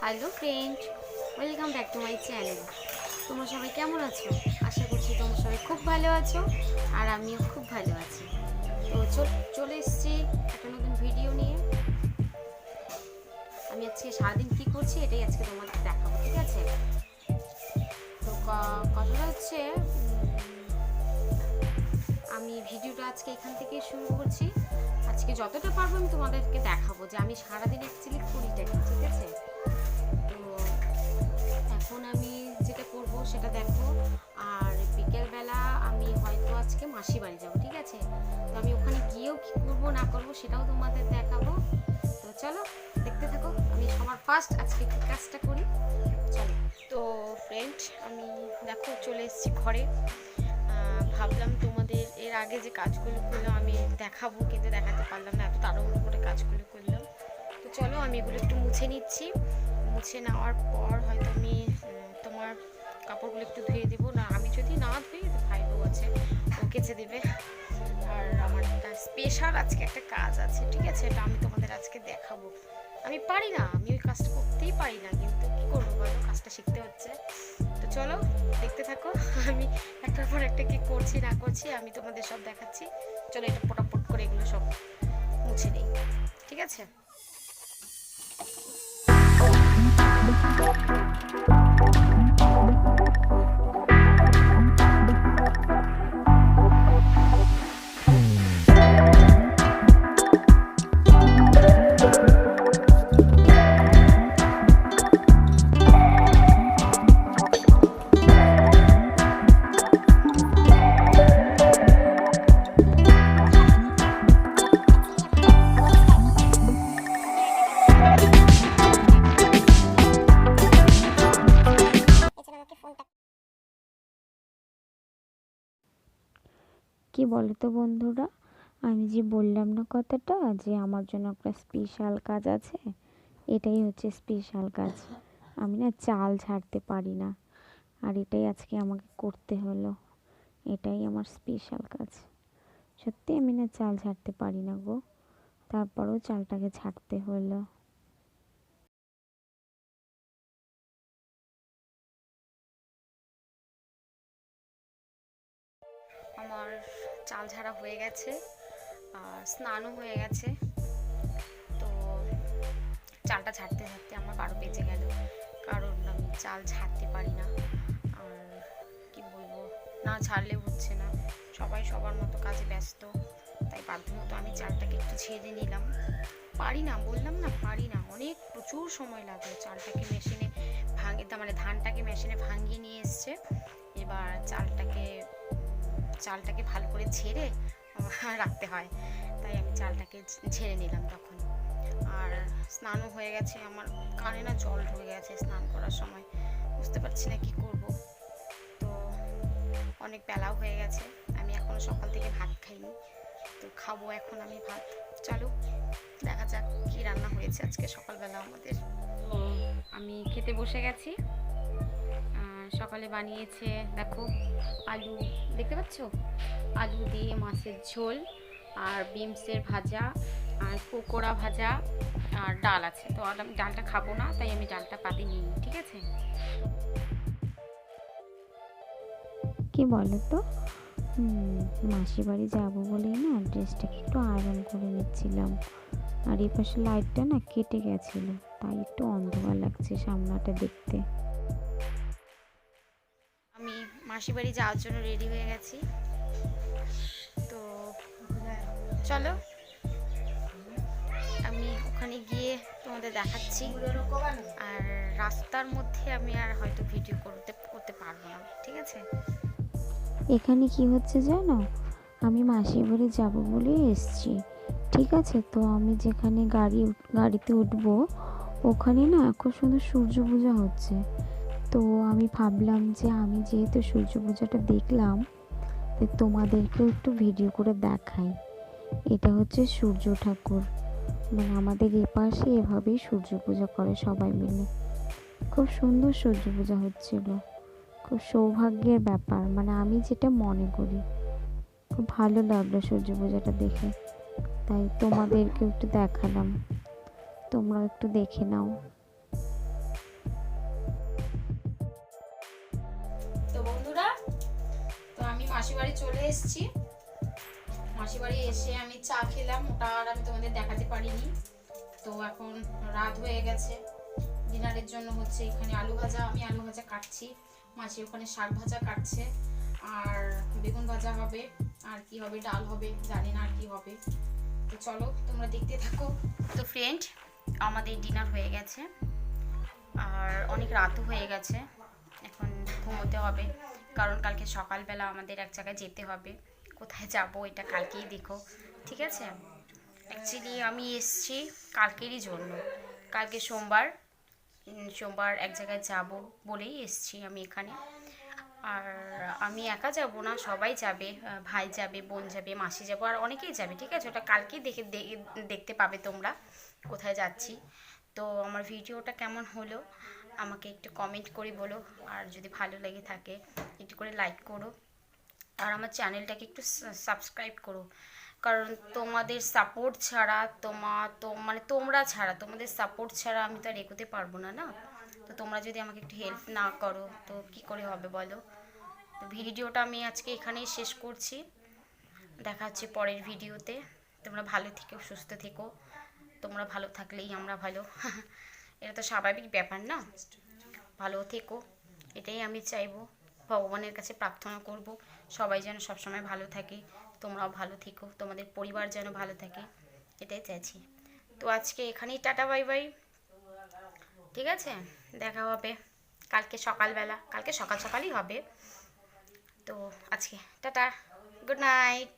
Hello friend, welcome back to my channel. তোমরা সবাই কেমন আছো? আশা করছি তোমরা সবাই খুব ভালো আছো, আর আমিও খুব ভালো আছি। তো চলে এসেছি একটা নতুন ভিডিও নিয়ে। আমি আজকে সারাদিন কী করছি এটাই আজকে তোমাদের দেখাবো, ঠিক আছে? তো কথাটা হচ্ছে, আমি ভিডিওটা আজকে এখান থেকে শুরু করছি। আজকে যতটা পারবো আমি তোমাদেরকে দেখাবো যে আমি সারাদিন অ্যাকচুয়ালি করিটা কি, ঠিক আছে? তো এখন আমি যেটা করব সেটা দেখো। আর বিকেলবেলা আমি হয়তো আজকে মাসি বাড়ি যাবো, ঠিক আছে? তো আমি ওখানে গিয়েও কী করবো না করবো সেটাও তোমাদের দেখাবো। তো চলো দেখতে থাকো আমি সবার ফার্স্ট আজকে কী কাজটা করি। চলো। তো ফ্রেন্ড, আমি দেখো চলে এসেছি ঘরে। ভাবলাম তোমাদের এর আগে যে কাজগুলো করলাম আমি দেখাবো, কিন্তু দেখাতে পারলাম না, এত তাড়াহুড়ো করে কাজগুলো করলাম। তো চলো আমি এগুলো একটু মুছে নিচ্ছি। মুছে নেওয়ার পর হয়তো আমি তোমার কাপড়গুলো একটু ধুয়ে দেবো, না আমি যদি না ধুই ভাই বউ আছে, ও কেচে দেবে। আর আমার একটা স্পেশাল আজকে একটা কাজ আছে, ঠিক আছে? এটা আমি তোমাদের আজকে দেখাবো। আমি পারি না, আমি ওই কাজটা করতেই পারি না, কিন্তু কী করবো বলো, কাজটা শিখতে হচ্ছে। তো চলো দেখতে থাকো আমি একটার পর একটা কী করছি না করছি আমি তোমাদের সব দেখাচ্ছি। চলো এটা পটাপট করে এগুলো সব মুছে নিই, ঠিক আছে? কি বলো তো বন্ধুরা, আমি যে বললাম না কথাটা যে আমার জন্য একটা স্পেশাল কাজ আছে, এটাই হচ্ছে স্পেশাল কাজ। আমি না চাল ছাড়তে পারি না, আর এটাই আজকে আমাকে করতে হলো। এটাই আমার স্পেশাল কাজ। সত্যি আমি না চাল ছাড়তে পারি না গো, তারপরেও চালটাকে ছাড়তে হলো। আমার চাল ঝাড়া হয়ে গেছে, আর স্নানও হয়ে গেছে। তো চালটা ছাড়তে ছাড়তে আমার 12 বেজে গেল, কারণ আমি চাল ছাড়তে পারি না। আর কি বলবো, না ছাড়লে হচ্ছে না, সবাই সবার মতো কাজে ব্যস্ত, তাই বাধ্যমতো আমি চালটাকে একটু ঝেড়ে নিলাম। পারি না, বললাম না পারি না, অনেক প্রচুর সময় লাগে। চালটাকে মেশিনে মানে ধানটাকে মেশিনে ভাঙিয়ে নিয়ে এসছে, এবার চালটাকে ভালো করে ঝেড়ে রাখতে হয়, তাই আমি চালটাকে ঝেড়ে নিলাম তখন। আর স্নানও হয়ে গেছে, আমার কানে না জল ঢুকে গেছে স্নান করার সময়, বুঝতে পারছি না কি করব। তো অনেক বেলাও হয়ে গেছে, আমি এখনও সকাল থেকে ভাত খাইনি, তো খাবো এখন আমি ভাত। চলো দেখা যাক কি রান্না হয়েছে আজকে সকালবেলা আমাদের। তো আমি খেতে বসে গেছি। সকালে বানিয়েছে দেখো, আলু, দেখতে পাচ্ছ, আলু দিয়ে মাছের ঝোল, আর বিমসের ভাজা, আর পকোড়া ভাজা, আর ডাল আছে। তো আমি ডালটা খাবো না, তাই আমি ডালটা পাতে নিই, ঠিক আছে? কি বলো তো, মাসি বাড়ি যাবো বলেই না ড্রেসটাকে একটু আয়রন করে নিচ্ছিলাম। আর এই পাশে লাইটটা না কেটে গেছিলো, তাই একটু অন্ধকার লাগছে সামনাটা দেখতে। আমি মাসি বাড়ি যাওয়ার জন্য রেডি হয়ে গেছি। তো চলো আমি ওখানে গিয়ে তোমাদের দেখাচ্ছি। আর রাস্তার মধ্যে আমি আর হয়তো ভিডিও করতে পারবো না, ঠিক আছে? এখানে কি হচ্ছে জানো, আমি মাসির বাড়ি যাবো বলে এসছি, ঠিক আছে? তো আমি যেখানে গাড়িতে উঠবো, ওখানে না খুব সুন্দর সূর্য পূজা হচ্ছে। তো আমি ভাবলাম যে আমি যেহেতু সূর্য পূজাটা দেখলাম, তাই তোমাদেরকেও একটু ভিডিও করে দেখাই। এটা হচ্ছে সূর্য ঠাকুর, মানে আমাদের এপাশে এভাবেই সূর্য পূজা করে সবাই মিলে। খুব সুন্দর সূর্য পূজা হচ্ছিল, খুব সৌভাগ্যের ব্যাপার, মানে আমি যেটা মনে করি। খুব ভালো লাগলো সূর্য পূজাটা দেখে, তাই তোমাদেরকে একটু দেখালাম, তোমরা একটু দেখে নাও। তো বন্ধুরা, তো আমি মাসি বাড়ি চলে এসেছি। মাসি বাড়ি এসে আমি চা খেলাম, ওটা আর আমি তোমাদের দেখাতে পারিনি। তো এখন রাত হয়ে গেছে, ডিনারের জন্য হচ্ছে এখানে আলু ভাজা, আমি আলু ভাজা কাটছি, মাসি ওখানে শাক ভাজা কাটছে, আর বেগুন ভাজা হবে, আর কি হবে, ডাল হবে, জানি না আর কি হবে। তো চলো তোমরা দেখতে থাকো। তো ফ্রেন্ড, আমাদের ডিনার হয়ে গেছে আর অনেক রাতও হয়ে গেছে, এখন ঘুমোতে হবে, কারণ কালকে সকালবেলা আমাদের এক জায়গায় যেতে হবে। কোথায় যাব এটা কালকেই দেখো, ঠিক আছে? অ্যাকচুয়ালি আমি এসছি কালকেরই জন্য, কালকে সোমবার এক জায়গায় যাব বলেই এসছি আমি এখানে। আর আমি একা যাব না, সবাই যাবে, ভাই যাবে, বোন যাবে, মাসি যাবো, আর অনেকেই যাবে, ঠিক আছে? ওটা কালকেই দেখতে পাবে তোমরা কোথায় যাচ্ছি। তো আমার ভিডিওটা কেমন হলো আমাকে একটু কমেন্ট করে বলো, আর যদি ভালো লেগে থাকে একটু করে লাইক করো, আর আমার চ্যানেলটাকে একটু সাবস্ক্রাইব করো, কারণ তোমাদের সাপোর্ট ছাড়া তোমরা ছাড়া, তোমাদের সাপোর্ট ছাড়া আমি তো আর এগোতে পারবো না, না? তো তোমরা যদি আমাকে একটু হেল্প না করো তো কি করে হবে বলো? তো ভিডিওটা আমি আজকে এখানেই শেষ করছি, দেখা হচ্ছে পরের ভিডিওতে। তোমরা ভালো থেকো, সুস্থ থেকো, তোমরা ভালো থাকলেই আমরা ভালো। এটা তো স্বাভাবিক ব্যাপার, না? ভালো থেকো, এটাই আমি চাইবো, ভগবানের কাছে প্রার্থনা করব সবাই যেন সবসময় ভালো থাকে, তোমরাও ভালো থেকো, তোমাদের পরিবার যেন ভালো থাকে, এটাই চাইছি। তো আজকে এখানেই টাটা বাই বাই, ঠিক আছে? দেখা হবে কালকে সকালবেলা, কালকে সকাল সকালই হবে। তো আজকে টাটা, গুড নাইট।